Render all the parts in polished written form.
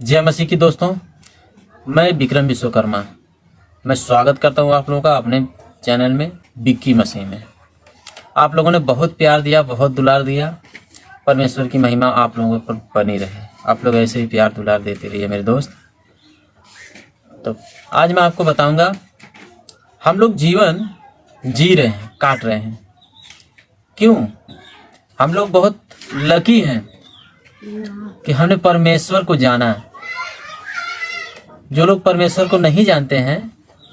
जय मसीह की दोस्तों, मैं विक्रम विश्वकर्मा। मैं स्वागत करता हूँ आप लोगों का अपने चैनल में बिक्की मसीह में। आप लोगों ने बहुत प्यार दिया, बहुत दुलार दिया। परमेश्वर की महिमा आप लोगों पर बनी रहे। आप लोग ऐसे ही प्यार दुलार देते रहिए मेरे दोस्त। तो आज मैं आपको बताऊंगा, हम लोग जीवन जी रहे हैं, काट रहे हैं। क्यों? हम लोग बहुत लकी हैं कि हमने परमेश्वर को जाना। जो लोग परमेश्वर को नहीं जानते हैं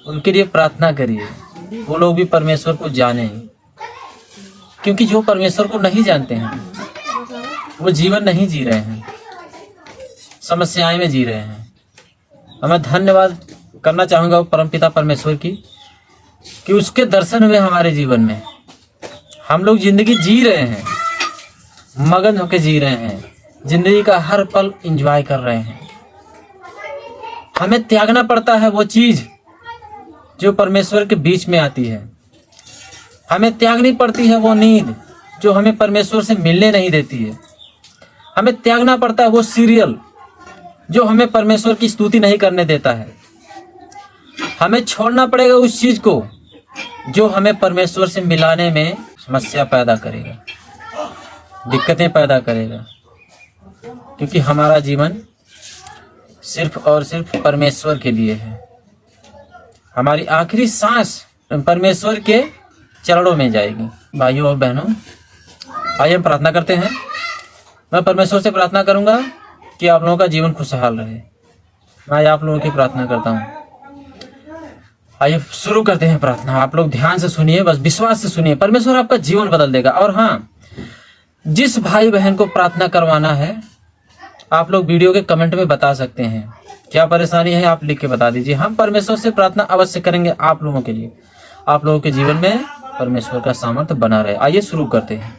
उनके लिए प्रार्थना करिए, वो लोग भी परमेश्वर को जाने। क्योंकि जो परमेश्वर को नहीं जानते हैं वो जीवन नहीं जी रहे हैं, समस्याएं में जी रहे हैं। और मैं धन्यवाद करना चाहूँगा परमपिता परमेश्वर की कि उसके दर्शन हुए हमारे जीवन में। हम लोग जिंदगी जी रहे हैं, मगन होकर जी रहे हैं, जिंदगी का हर पल एंजॉय कर रहे हैं। हमें त्यागना पड़ता है वो चीज जो परमेश्वर के बीच में आती है। हमें त्यागनी पड़ती है वो नींद जो हमें परमेश्वर से मिलने नहीं देती है। हमें त्यागना पड़ता है वो सीरियल जो हमें परमेश्वर की स्तुति नहीं करने देता है। हमें छोड़ना पड़ेगा उस चीज को जो हमें परमेश्वर से मिलाने में समस्या पैदा करेगा, दिक्कतें पैदा करेगा। क्योंकि हमारा जीवन सिर्फ और सिर्फ परमेश्वर के लिए है। हमारी आखिरी सांस परमेश्वर के चरणों में जाएगी। भाइयों और बहनों, आइए हम प्रार्थना करते हैं। मैं परमेश्वर से प्रार्थना करूंगा कि आप लोगों का जीवन खुशहाल रहे। मैं आप लोगों की प्रार्थना करता हूं। आइए शुरू करते हैं प्रार्थना। आप लोग ध्यान से सुनिए, बस विश्वास से सुनिए। परमेश्वर आपका जीवन बदल देगा। और हाँ, जिस भाई बहन को प्रार्थना करवाना है आप लोग वीडियो के कमेंट में बता सकते हैं। क्या परेशानी है आप लिख के बता दीजिए। हम परमेश्वर से प्रार्थना अवश्य करेंगे आप लोगों के लिए। आप लोगों के जीवन में परमेश्वर का सामर्थ्य बना रहे। आइए शुरू करते हैं।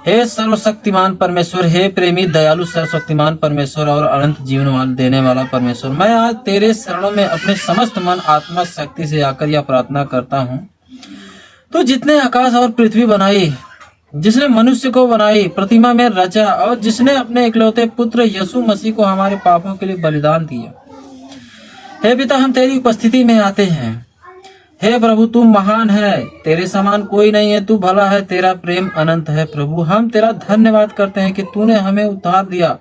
हे सर्वशक्तिमान परमेश्वर, हे प्रेमी दयालु सर्वशक्तिमान परमेश्वर और अनंत जीवन देने वाला परमेश्वर, मैं आज तेरे शरणों में अपने समस्त मन आत्मा शक्ति से आकर यह प्रार्थना करता हूँ। तो जितने आकाश और पृथ्वी बनाई, जिसने मनुष्य को बनाई, प्रतिमा में रचा, और जिसने अपने इकलौते पुत्र यीशु मसीह को हमारे पापों के लिए बलिदान दिया। हे पिता, हम तेरी उपस्थिति में आते हैं। हे प्रभु, तू महान है, तेरे समान कोई नहीं है। तू भला है, तेरा प्रेम अनंत है। प्रभु, हम तेरा धन्यवाद करते हैं कि तूने हमें उतार दिया,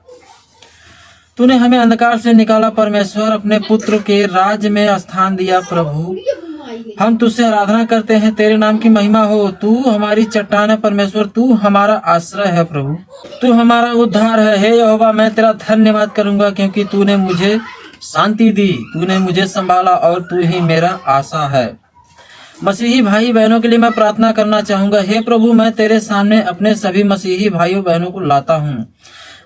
तूने हमें अंधकार से निकाला। परमेश्वर, अपने पुत्र के राज्य में स्थान दिया। प्रभु, हम तुझसे आराधना करते हैं, तेरे नाम की महिमा हो। तू हमारी चट्टान है परमेश्वर, तू हमारा आश्रय है। प्रभु, तू हमारा उद्धार है। हे यहोवा, मैं तेरा धन्यवाद करूंगा क्योंकि तूने मुझे शांति दी, तूने मुझे संभाला और तू ही मेरा आशा है। मसीही भाई बहनों के लिए मैं प्रार्थना करना चाहूंगा। हे प्रभु, मैं तेरे सामने अपने सभी मसीही भाइयों बहनों को लाता हूँ,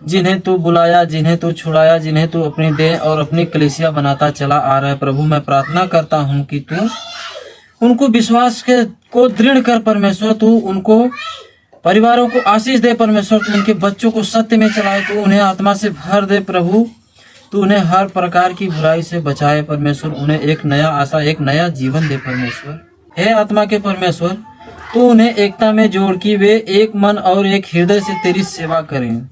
जिन्हें तू बुलाया, जिन्हें तू छुड़ाया, जिन्हें तू अपनी देह और अपनी कलीसिया बनाता चला आ रहा है। प्रभु, मैं प्रार्थना करता हूँ कि तू उनको विश्वास के को दृढ़ कर परमेश्वर। तू उनको परिवारों को आशीष दे परमेश्वर। तू उनके बच्चों को सत्य में चलाए, तू उन्हें आत्मा से भर दे। प्रभु, तू उन्हें हर प्रकार की बुराई से बचाए परमेश्वर। उन्हें एक नया आशा, एक नया जीवन दे परमेश्वर। हे आत्मा के परमेश्वर, तू उन्हें एकता में जोड़ कि वे एक मन और एक हृदय से तेरी सेवा करें।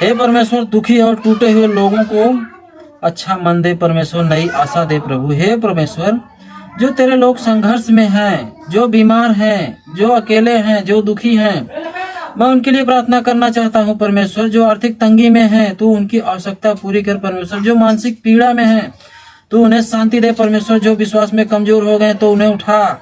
हे परमेश्वर, दुखी और टूटे हुए लोगों को अच्छा मन दे परमेश्वर, नई आशा दे। प्रभु, हे परमेश्वर, जो तेरे लोग संघर्ष में हैं, जो बीमार हैं, जो अकेले हैं, जो दुखी हैं, मैं उनके लिए प्रार्थना करना चाहता हूँ परमेश्वर। जो आर्थिक तंगी में हैं, तू उनकी आवश्यकता पूरी कर परमेश्वर। जो मानसिक पीड़ा में हैं, तू उन्हें शांति दे परमेश्वर। जो विश्वास में कमजोर हो गए तो उन्हें उठा,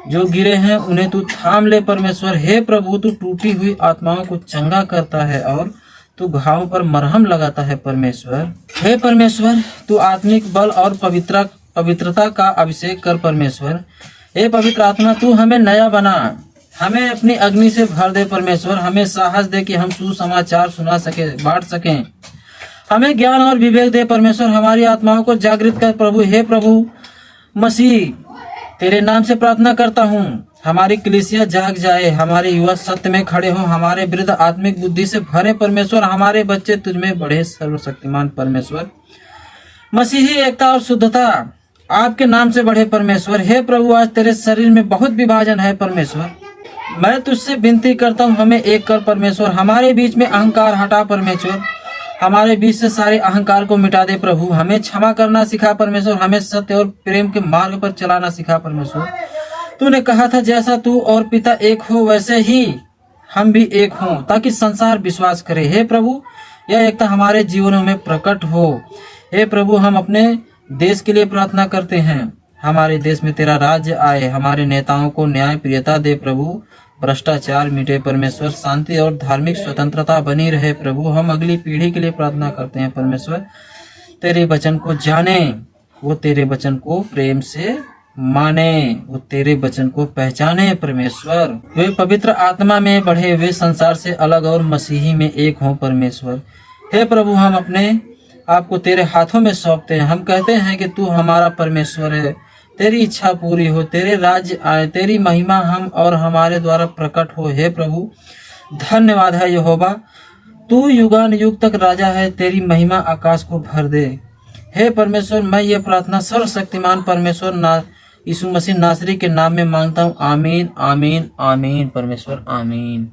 जो गिरे हैं उन्हें तू थाम ले परमेश्वर। हे प्रभु, तू टूटी हुई आत्माओं को चंगा करता है और तू घावों पर मरहम लगाता है परमेश्वर। हे परमेश्वर, तू आत्मिक बल और पवित्रता का अभिषेक कर परमेश्वर। हे पवित्र आत्मा, तू हमें नया बना, हमें अपनी अग्नि से भर दे परमेश्वर। हमें साहस दे कि हम सुसमाचार सुना सके, बांट सकें। हमें ज्ञान और विवेक दे परमेश्वर। हमारी आत्माओं को जागृत कर प्रभु। हे प्रभु मसीह, तेरे नाम से प्रार्थना करता हूँ, हमारी कलीसिया जाग जाए, हमारे युवा सत्य में खड़े हो, हमारे वृद्ध आत्मिक बुद्धि से भरे परमेश्वर। हमारे बच्चे तुझमें बढ़े सर्वशक्तिमान परमेश्वर। मसीही एकता और शुद्धता आपके नाम से बढ़े परमेश्वर। हे प्रभु, आज तेरे शरीर में बहुत विभाजन है परमेश्वर। मैं तुझसे विनती करता हूँ, हमें एक कर परमेश्वर, हमारे बीच में अहंकार हटा परमेश्वर, हमारे बीच से सारे अहंकार को मिटा दे प्रभु, हमें क्षमा करना सिखा परमेश्वर, हमें सत्य और प्रेम के मार्ग पर चलाना सिखा परमेश्वर। तूने कहा था जैसा तू और पिता एक हो वैसे ही हम भी एक हों, ताकि संसार विश्वास करे। हे प्रभु, यह एकता हमारे जीवनों में प्रकट हो। हे प्रभु, हम अपने देश के लिए प्रार्थना करते हैं, हमारे देश में तेरा राज्य आए, हमारे नेताओं को न्याय प्रियता दे प्रभु, भ्रष्टाचार मिटे परमेश्वर, शांति और धार्मिक स्वतंत्रता बनी रहे प्रभु। हम अगली पीढ़ी के लिए प्रार्थना करते हैं परमेश्वर, तेरे वचन को जाने, वो तेरे वचन को प्रेम से माने, वो तेरे वचन को पहचाने परमेश्वर, वे पवित्र आत्मा में बढ़े, वे संसार से अलग और मसीही में एक हों परमेश्वर। हे प्रभु, हम अपने आपको तेरे हाथों में सौंपते हैं। हम कहते हैं कि तू हमारा परमेश्वर है, तेरी इच्छा पूरी हो, तेरे राज्य आए, तेरी महिमा हम और हमारे द्वारा प्रकट हो। हे प्रभु, धन्यवाद है यहोवा, तू युगान युग तक राजा है, तेरी महिमा आकाश को भर दे। हे परमेश्वर, मैं ये प्रार्थना सर्वशक्तिमान परमेश्वर यीशु मसीह नासरी के नाम में मांगता हूँ। आमीन, आमीन, आमीन परमेश्वर, आमीन।